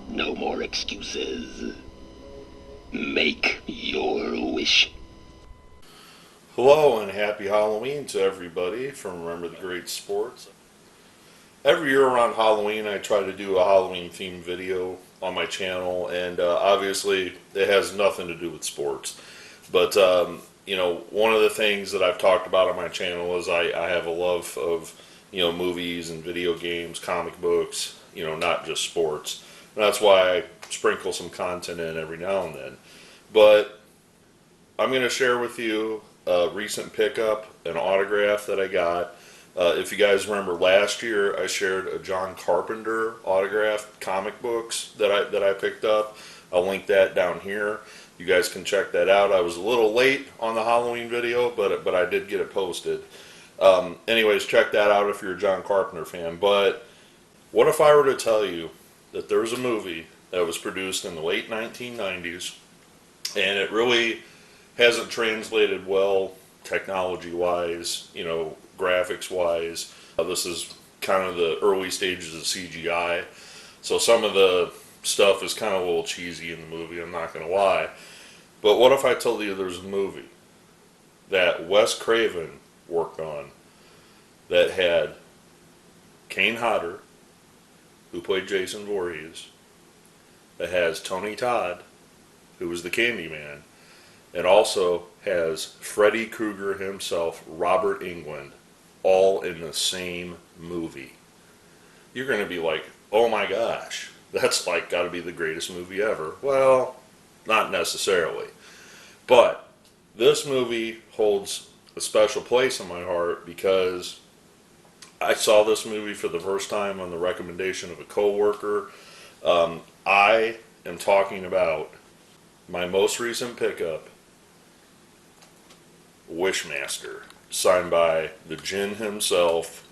No more excuses. Make your wish. Hello and happy Halloween to everybody from Remember the Great Sports. Every year around Halloween I try to do a Halloween themed video on my channel, and obviously it has nothing to do with sports. But you know, one of the things that I've talked about on my channel is I have a love of, you know, movies and video games, comic books, you know, not just sports. And that's why I sprinkle some content in every now and then. But I'm going to share with you a recent pickup, an autograph that I got. If you guys remember last year, I shared a John Carpenter autographed comic books that I picked up. I'll link that down here. You guys can check that out. I was a little late on the Halloween video, but I did get it posted. Anyways, check that out if you're a John Carpenter fan. But what if I were to tell you that there's a movie that was produced in the late 1990s, and it really hasn't translated well technology-wise, you know, graphics-wise. This is kind of the early stages of CGI, so some of the stuff is kind of a little cheesy in the movie, I'm not going to lie. But what if I told you there's a movie that Wes Craven worked on that had Kane Hodder, who played Jason Voorhees, that has Tony Todd, who was the Candyman, and also has Freddy Krueger himself, Robert Englund, all in the same movie? You're going to be like, oh my gosh, that's like got to be the greatest movie ever. Well, not necessarily. But this movie holds a special place in my heart because I saw this movie for the first time on the recommendation of a coworker. I am talking about my most recent pickup, Wishmaster, signed by the Djinn himself,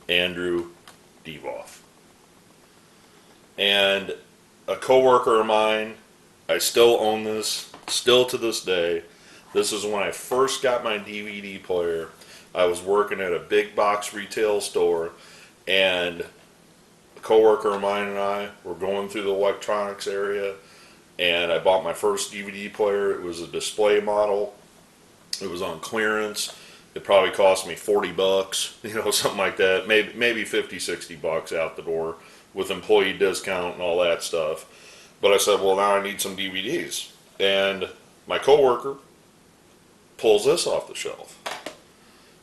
Andrew Divoff. And a coworker of mine, I still own this, still to this day. This is when I first got my DVD player. I was working at a big box retail store, and a coworker of mine and I were going through the electronics area, and I bought my first DVD player. It was a display model. It was on clearance. It probably cost me 40 bucks, you know, something like that. Maybe 50, 60 bucks out the door with employee discount and all that stuff. But I said, well, now I need some DVDs. And my coworker pulls this off the shelf.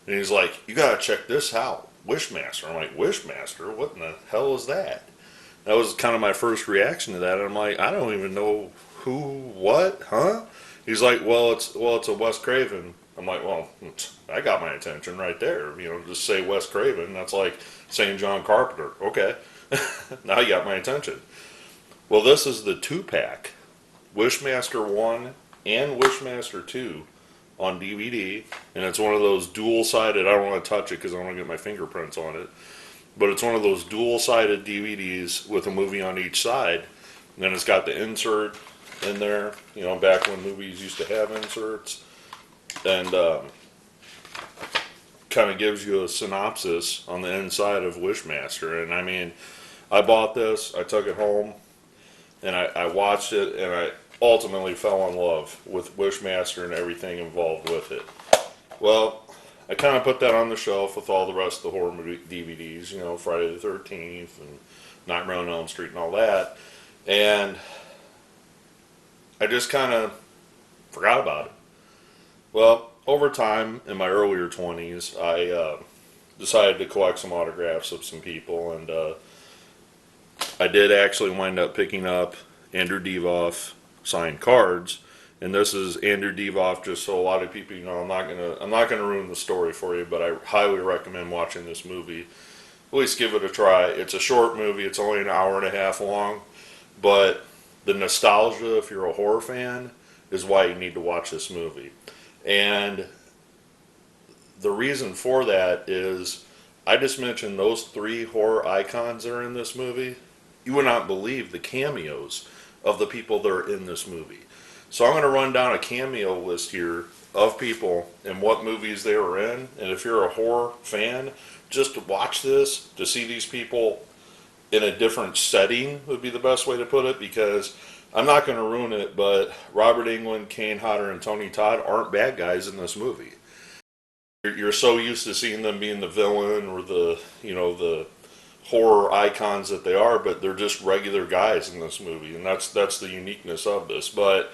And he's like, you got to check this out, Wishmaster. I'm like, Wishmaster? What in the hell is that? That was kind of my first reaction to that. I'm like, I don't even know who, what, huh? He's like, well, it's a Wes Craven. I'm like, well, I got my attention right there. You know, just say Wes Craven. That's like saying John Carpenter. Okay. Now you got my attention. Well, this is the 2-pack, Wishmaster 1 and Wishmaster 2 on DVD, and it's one of those dual-sided, I don't want to touch it because I don't want to get my fingerprints on it, but it's one of those dual-sided DVDs with a movie on each side, and then it's got the insert in there, you know, back when movies used to have inserts, and kind of gives you a synopsis on the inside of Wishmaster. And I mean, I bought this, I took it home, and I watched it, and I ultimately fell in love with Wishmaster and everything involved with it. Well, I kind of put that on the shelf with all the rest of the horror movie DVDs, you know, Friday the 13th and Nightmare on Elm Street and all that, and I just kind of forgot about it. Well, over time, in my earlier 20s, I decided to collect some autographs of some people, and I did actually wind up picking up Andrew Divoff signed cards, and this is Andrew Divoff. Just so a lot of people, you know, I'm not gonna ruin the story for you, but I highly recommend watching this movie. At least give it a try. It's a short movie. It's only an hour and a half long, but the nostalgia, if you're a horror fan, is why you need to watch this movie. And the reason for that is, I just mentioned those 3 horror icons that are in this movie. You would not believe the cameos of the people that are in this movie. So I'm going to run down a cameo list here of people and what movies they were in. And if you're a horror fan, just to watch this, to see these people in a different setting would be the best way to put it, because I'm not going to ruin it, but Robert Englund, Kane Hodder, and Tony Todd aren't bad guys in this movie. You're so used to seeing them being the villain or the, the horror icons that they are, but they're just regular guys in this movie, and that's the uniqueness of this. But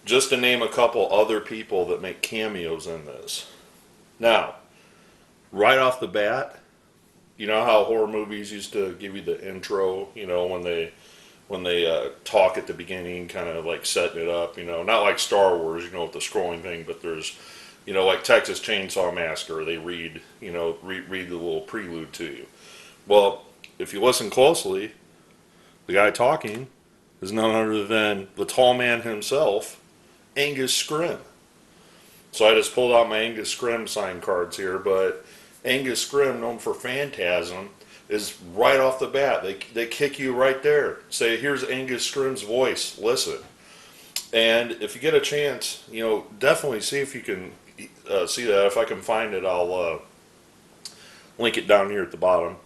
just to name a couple other people that make cameos in this. Now, right off the bat, you know how horror movies used to give you the intro, when they talk at the beginning, kind of like setting it up, not like Star Wars, with the scrolling thing, but there's, like Texas Chainsaw Massacre, they read the little prelude to you. Well, if you listen closely, the guy talking is none other than the tall man himself, Angus Scrimm. So I just pulled out my Angus Scrimm sign cards here, but Angus Scrimm, known for Phantasm, is right off the bat. They kick you right there. Say, here's Angus Scrimm's voice. Listen. And if you get a chance, definitely see if you can see that. If I can find it, I'll link it down here at the bottom.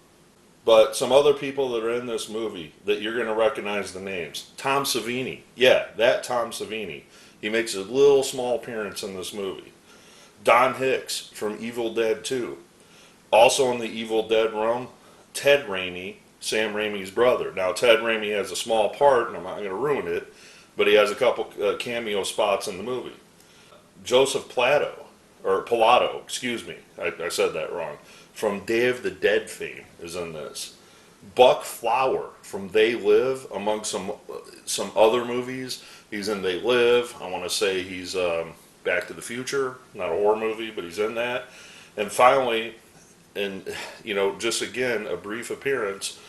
But some other people that are in this movie that you're going to recognize the names. Tom Savini. Yeah, that Tom Savini. He makes a little small appearance in this movie. Don Hicks from Evil Dead 2. Also in the Evil Dead realm, Ted Raimi, Sam Raimi's brother. Now, Ted Raimi has a small part, and I'm not going to ruin it, but he has a couple cameo spots in the movie. Joseph Pilato, excuse me, I said that wrong, from Day of the Dead fame is in this. Buck Flower from They Live, among some other movies. He's in They Live. I want to say he's Back to the Future, not a horror movie, but he's in that. And finally, and just again, a brief appearance,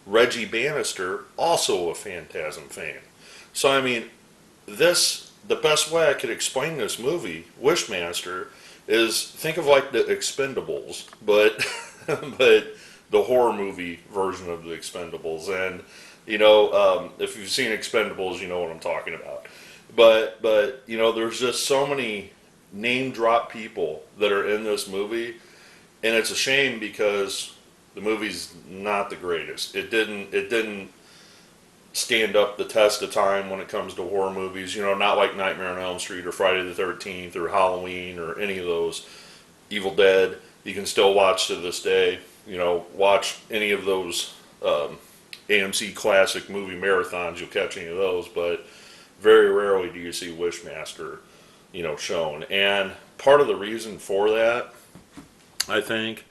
Reggie Bannister, also a Phantasm fan. So I mean, the best way I could explain this movie, Wishmaster, is think of like the Expendables, but but the horror movie version of the Expendables. And if you've seen Expendables, you know what I'm talking about. But there's just so many name drop people that are in this movie, and it's a shame because the movie's not the greatest. It didn't stand up the test of time when it comes to horror movies. Not like Nightmare on Elm Street or Friday the 13th or Halloween or any of those. Evil Dead, you can still watch to this day. Watch any of those AMC classic movie marathons, you'll catch any of those, but very rarely do you see Wishmaster, shown. And part of the reason for that, I think,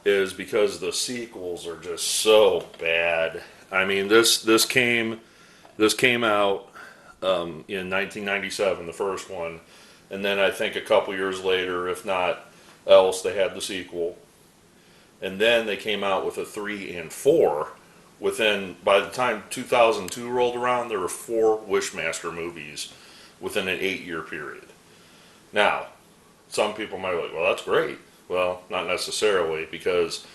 is because the sequels are just so bad. I mean, this came out in 1997, the first one, and then I think a couple years later, if not else, they had the sequel, and then they came out with a 3 and 4. By the time 2002 rolled around, there were 4 Wishmaster movies within an 8-year period. Now, some people might be like, well, that's great. Well, not necessarily, because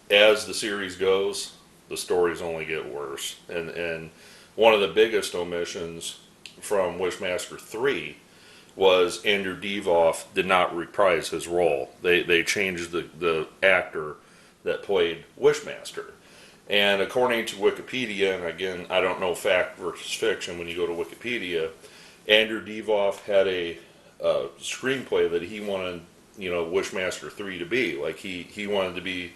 as the series goes, the stories only get worse. And one of the biggest omissions from Wishmaster 3 was Andrew Divoff did not reprise his role. They changed the actor that played Wishmaster. And according to Wikipedia, and again, I don't know fact versus fiction when you go to Wikipedia, Andrew Divoff had a screenplay that he wanted, Wishmaster 3 to be. Like, he wanted to be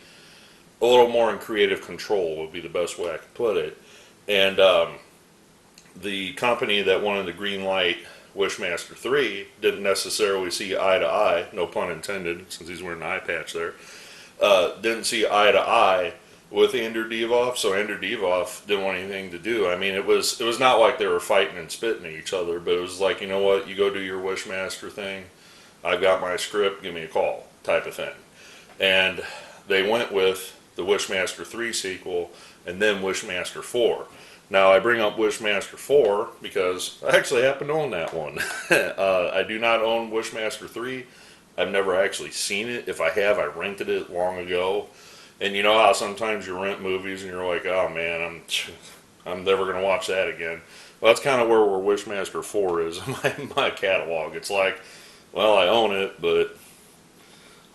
a little more in creative control, would be the best way I could put it. And the company that wanted to green light Wishmaster 3 didn't necessarily see eye to eye, no pun intended, since he's wearing an eye patch there, didn't see eye to eye with Andrew Divoff, so Andrew Divoff didn't want anything to do. I mean, it was not like they were fighting and spitting at each other, but it was like, you know what, you go do your Wishmaster thing, I've got my script, give me a call, type of thing. And they went with the Wishmaster 3 sequel, and then Wishmaster 4. Now, I bring up Wishmaster 4 because I actually happen to own that one. I do not own Wishmaster 3. I've never actually seen it. If I have, I rented it long ago. And you know how sometimes you rent movies and you're like, oh man, I'm never going to watch that again. Well, that's kind of where Wishmaster 4 is in my catalog. It's like, well, I own it, but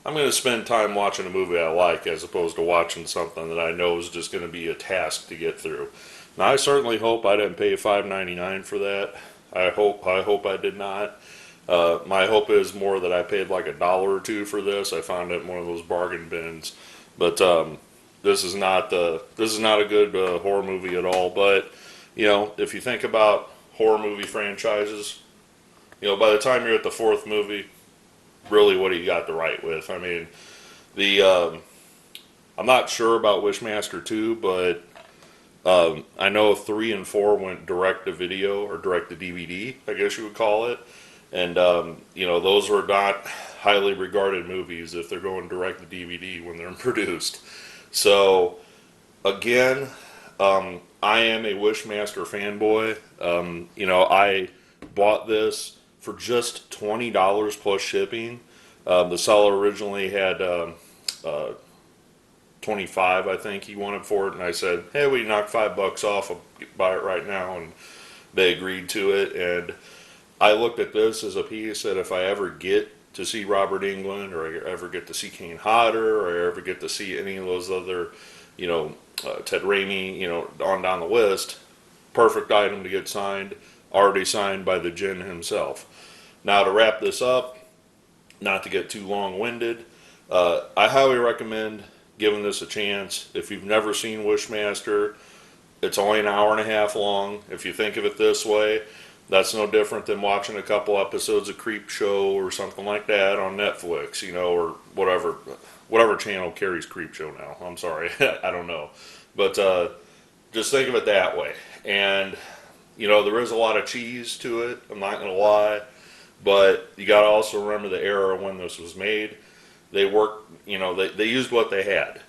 I'm going to spend time watching a movie I like as opposed to watching something that I know is just going to be a task to get through. Now, I certainly hope I didn't pay $5.99 for that. I hope I did not. My hope is more that I paid like $1 or $2 for this. I found it in one of those bargain bins, but this is not a good horror movie at all. But if you think about horror movie franchises, by the time you're at the fourth movie, really, what do you got to write with? I mean, the I'm not sure about Wishmaster 2, but I know 3 and 4 went direct to video or direct to DVD, I guess you would call it. And, those were not highly regarded movies if they're going direct to DVD when they're produced. So, again, I am a Wishmaster fanboy. I bought this for just $20 plus shipping. The seller originally had 25, I think he wanted for it, and I said, "Hey, we knock $5 off. I'll buy it right now," and they agreed to it. And I looked at this as a piece that if I ever get to see Robert Englund, or I ever get to see Kane Hodder, or I ever get to see any of those other, Ted Raimi, on down the list, perfect item to get signed, already signed by the Djinn himself. Now, to wrap this up, not to get too long-winded, I highly recommend giving this a chance. If you've never seen Wishmaster, it's only an hour and a half long. If you think of it this way, that's no different than watching a couple episodes of Creep Show or something like that on Netflix, or whatever channel carries Creep Show now. I'm sorry, I don't know. But just think of it that way. And, there is a lot of cheese to it, I'm not going to lie. But you got to also remember the era when this was made. They worked, they used what they had,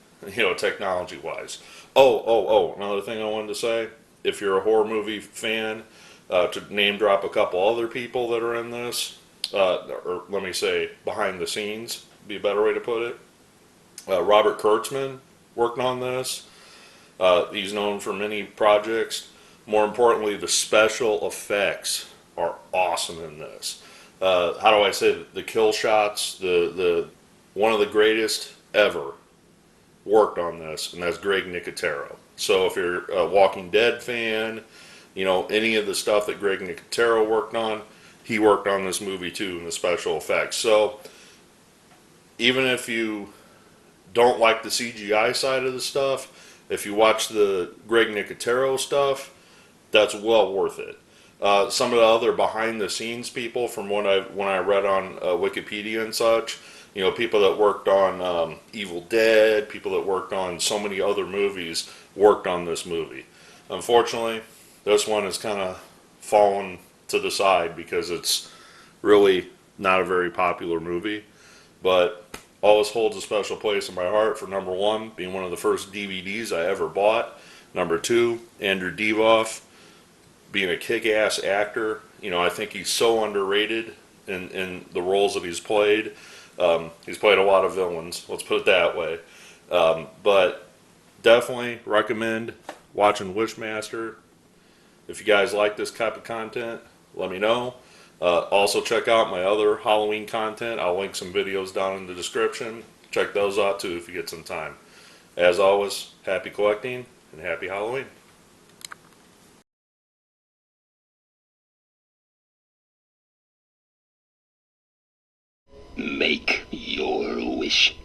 technology-wise. Another thing I wanted to say, if you're a horror movie fan, to name drop a couple other people that are in this, or let me say behind the scenes, be a better way to put it. Robert Kurtzman worked on this. He's known for many projects. More importantly, the special effects are awesome in this. How do I say it? The kill shots, the one of the greatest ever worked on this, and that's Greg Nicotero. So if you're a Walking Dead fan, any of the stuff that Greg Nicotero worked on, he worked on this movie too in the special effects. So even if you don't like the CGI side of the stuff, if you watch the Greg Nicotero stuff, that's well worth it. Some of the other behind the scenes people from when I read on Wikipedia and such, people that worked on Evil Dead, people that worked on so many other movies worked on this movie. Unfortunately, this one has kind of fallen to the side because it's really not a very popular movie, but always holds a special place in my heart for number one, being one of the first DVDs I ever bought. Number two, Andrew Divoff, being a kick-ass actor. I think he's so underrated in the roles that he's played. He's played a lot of villains, let's put it that way. But definitely recommend watching Wishmaster. If you guys like this type of content, let me know. Also check out my other Halloween content. I'll link some videos down in the description. Check those out too if you get some time. As always, happy collecting and happy Halloween. Make your wish.